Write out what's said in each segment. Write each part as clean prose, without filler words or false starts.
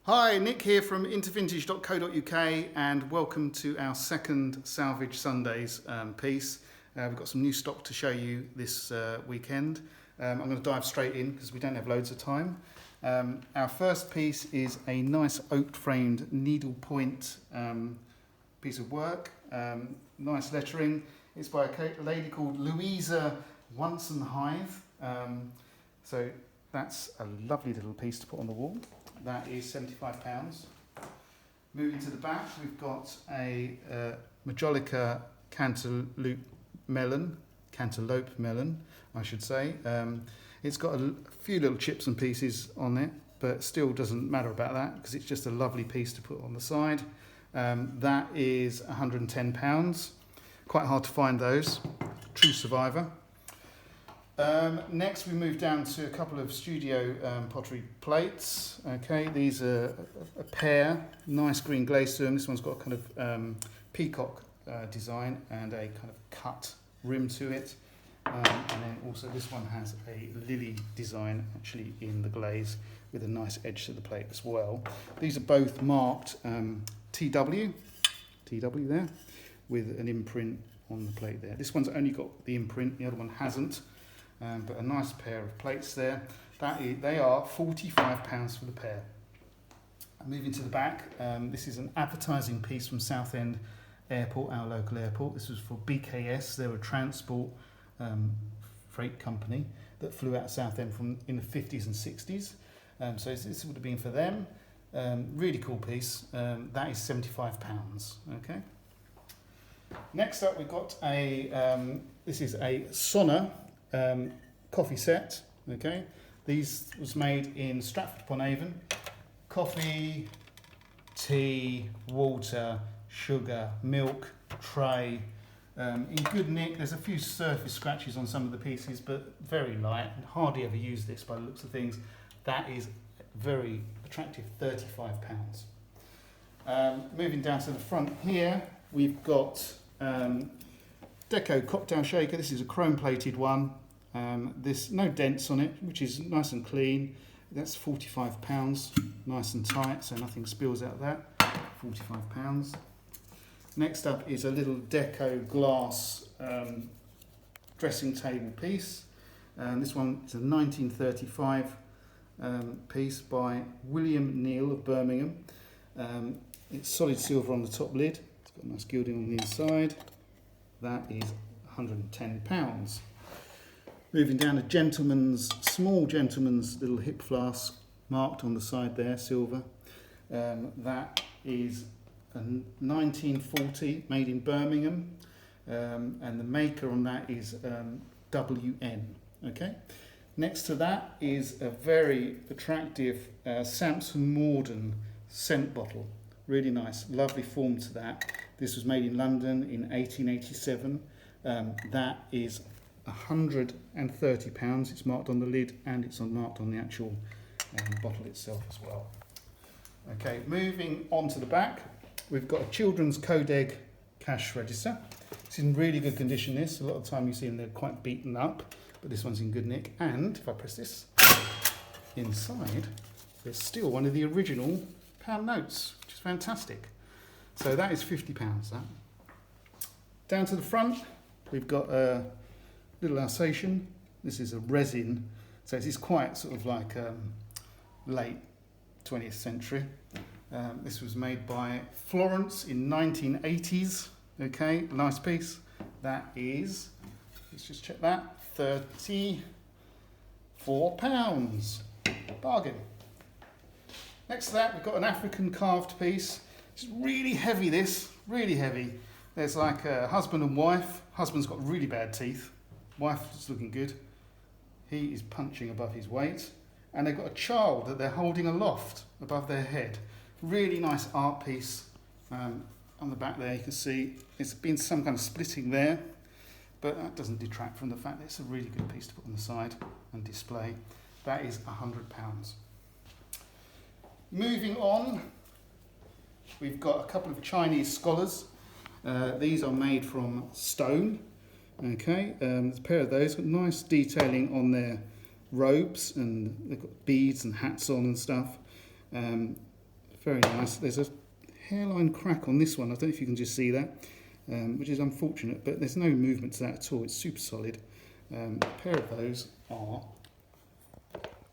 Hi, Nick here from intervintage.co.uk and welcome to our second Salvage Sundays piece. We've got some new stock to show you this weekend. I'm going to dive straight in because we don't have loads of time. Our first piece is a nice oak framed needlepoint piece of work. Nice lettering. It's by a lady called Louisa Wonsenhythe. So that's a lovely little piece to put on the wall. That is £75. Moving to the back, we've got a Majolica cantaloupe melon, I should say. It's got a few little chips and pieces on it, but still doesn't matter about that because it's just a lovely piece to put on the side. That is £110. Quite hard to find those. True survivor. Next we move down to a couple of studio pottery plates. Okay, these are a pair, nice green glaze to them. This one's got a kind of peacock design and a kind of cut rim to it. And then also this one has a lily design actually in the glaze with a nice edge to the plate as well. These are both marked TW there, with an imprint on the plate there. This one's only got the imprint, the other one hasn't. But a nice pair of plates there. They are £45 for the pair. Moving to the back, this is an advertising piece from Southend Airport, our local airport. This was for BKS. They're a transport freight company that flew out of Southend in the 50s and 60s. So this would have been for them. Really cool piece. That is £75. Okay. Next up, we've got this is a Sauna coffee set. Okay, these was made in Stratford-upon-Avon. Coffee, tea, water, sugar, milk, tray. In good nick. There's a few surface scratches on some of the pieces, but very light. Hardly ever use this by the looks of things. That is very attractive, £35. Moving down to the front here, we've got Deco cocktail shaker. This is a chrome plated one. This no dents on it, which is nice and clean. That's £45, nice and tight, so nothing spills out of that. £45. Next up is a little Deco glass dressing table piece. This one is a 1935 piece by William Neal of Birmingham. It's solid silver on the top lid. It's got nice gilding on the inside. That is £110. Moving down a small gentleman's little hip flask marked on the side there, silver. That is a 1940, made in Birmingham, and the maker on that is WN. Okay. Next to that is a very attractive Samson Morden scent bottle. Really nice, lovely form to that. This was made in London in 1887. That is £130. It's marked on the lid and it's marked on the actual bottle itself as well. Okay, moving on to the back, we've got a children's Codeg cash register. It's in really good condition. This, a lot of the time you see them, they're quite beaten up, but this one's in good nick. And if I press this, inside there's still one of the original pound notes, which is fantastic. So that is £50. That. Down to the front, we've got a little Alsatian. This is a resin, so it's quite sort of like late 20th century. This was made by Florence in 1980s. Okay, nice piece. That is, let's just check that, £34. Bargain. Next to that, we've got an African carved piece. It's really heavy, this, really heavy. There's like a husband and wife. Husband's got really bad teeth. Wife is looking good. He is punching above his weight. And they've got a child that they're holding aloft above their head. Really nice art piece. On the back there you can see it's been some kind of splitting there, but that doesn't detract from the fact that it's a really good piece to put on the side and display. That is £100. Moving on, we've got a couple of Chinese scholars. These are made from stone. Okay, there's a pair of those, got nice detailing on their robes, and they've got beads and hats on and stuff. very nice. There's a hairline crack on this one. I don't know if you can just see that, which is unfortunate, but there's no movement to that at all. It's super solid. A pair of those are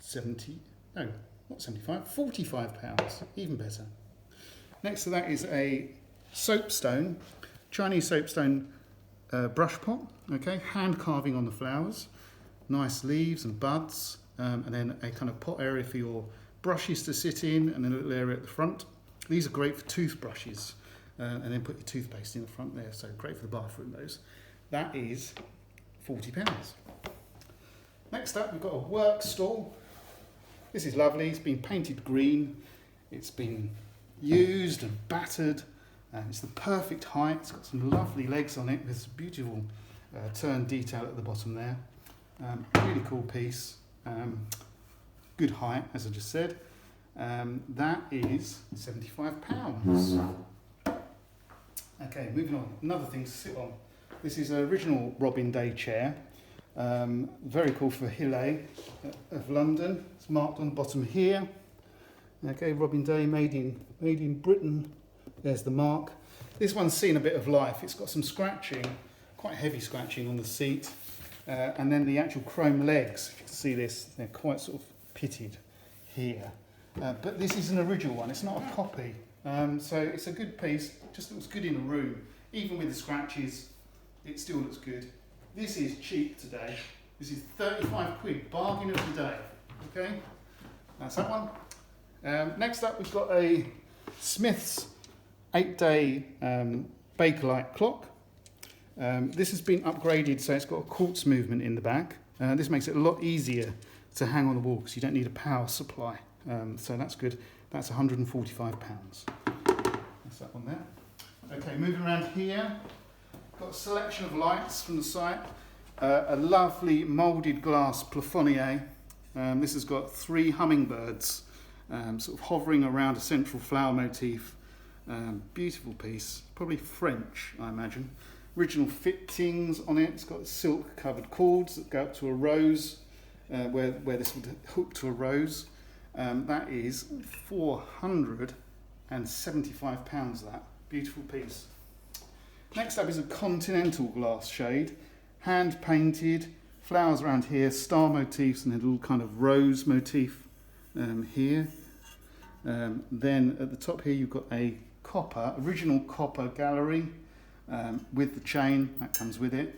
45 pounds, even better. Next to that is a soapstone, Chinese soapstone brush pot, okay, hand carving on the flowers, nice leaves and buds, and then a kind of pot area for your brushes to sit in, and then a little area at the front. These are great for toothbrushes, and then put your toothpaste in the front there, so great for the bathroom, those. That is £40. Next up, we've got a work stool. This is lovely. It's been painted green. It's been used and battered. It's the perfect height. It's got some lovely legs on it. There's a beautiful turn detail at the bottom there. Really cool piece. Good height, as I just said. That is £75. Okay, moving on. Another thing to sit on. This is an original Robin Day chair. Very cool for Hillay of London. It's marked on the bottom here. Okay, Robin Day, made in Britain. There's the mark. This one's seen a bit of life. It's got some scratching, quite heavy scratching on the seat, and then the actual chrome legs. If you can see this, they're quite sort of pitted here. But this is an original one. It's not a copy. So it's a good piece. Just looks good in a room. Even with the scratches, it still looks good. This is cheap today. This is 35 quid, bargain of the day. Okay, that's that one. Next up, we've got a Smith's 8-day Bakelite clock. This has been upgraded, so it's got a quartz movement in the back. This makes it a lot easier to hang on the wall because you don't need a power supply. So that's good. That's £145. That's that one there. Okay, moving around here. Got a selection of lights from the site. A lovely moulded glass plafonnier. This has got 3 hummingbirds sort of hovering around a central flower motif. Beautiful piece, probably French, I imagine. Original fittings on it. It's got silk covered cords that go up to a rose, where this would hook to a rose. That is £475, that. Beautiful piece. Next up is a Continental glass shade, hand painted, flowers around here, star motifs and a little kind of rose motif here. Then at the top here you've got a original copper gallery with the chain that comes with it.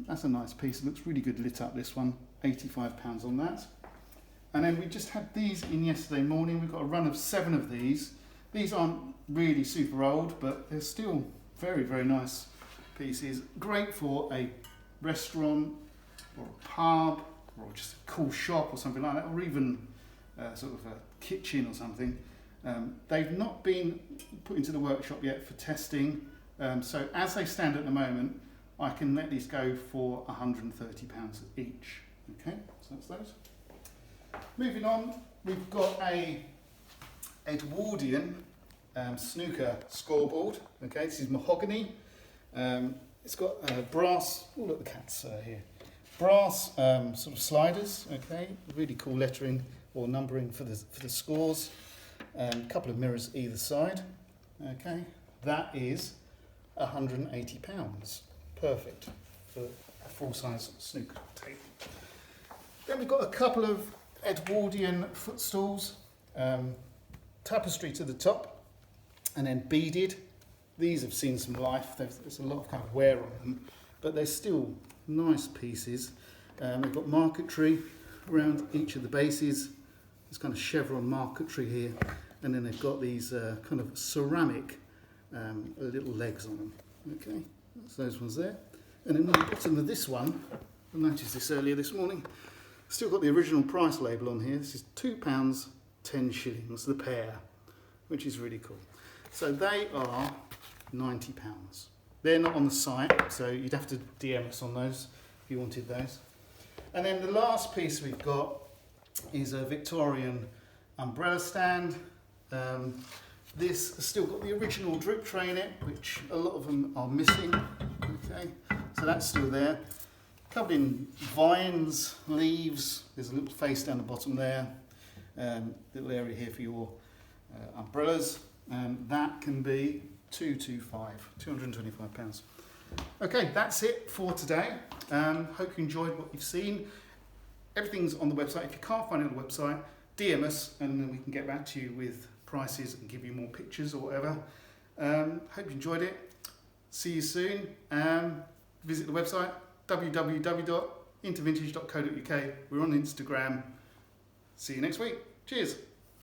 That's a nice piece. It looks really good lit up, this one. £85 on that. And then we just had these in yesterday morning. We've got a run of 7 of these. These aren't really super old, but they're still very, very nice pieces. Great for a restaurant or a pub or just a cool shop or something like that, or even sort of a kitchen or something. They've not been put into the workshop yet for testing. So as they stand at the moment, I can let these go for £130 each. Okay, so that's those. Moving on, we've got a Edwardian Snooker Scoreboard. Okay, this is mahogany. It's got brass. Oh, look, the cat's here. Brass sort of sliders. Okay, really cool lettering or numbering for the scores. A couple of mirrors either side. Okay, that is £180. Perfect for a full-size snooker table. Then we've got a couple of Edwardian footstools, tapestry to the top, and then beaded. These have seen some life. There's a lot of kind of wear on them, but they're still nice pieces. They've got marquetry around each of the bases. There's kind of chevron marquetry here, and then they've got these kind of ceramic little legs on them. Okay, that's those ones there. And then on the bottom of this one, I noticed this earlier this morning, still got the original price label on here. This is £2, 10 shillings, the pair, which is really cool. So they are £90. They're not on the site, so you'd have to DM us on those if you wanted those. And then the last piece we've got is a Victorian umbrella stand. This has still got the original drip tray in it, which a lot of them are missing. Okay, so that's still there. Covered in vines, leaves. There's a little face down the bottom there. Little area here for your umbrellas, that can be £225. Okay, that's it for today. Hope you enjoyed what you've seen. Everything's on the website. If you can't find it on the website, DM us and then we can get back to you with prices and give you more pictures or whatever. Hope you enjoyed it. See you soon. Visit the website www.intervintage.co.uk. We're on Instagram. See you next week. Cheers.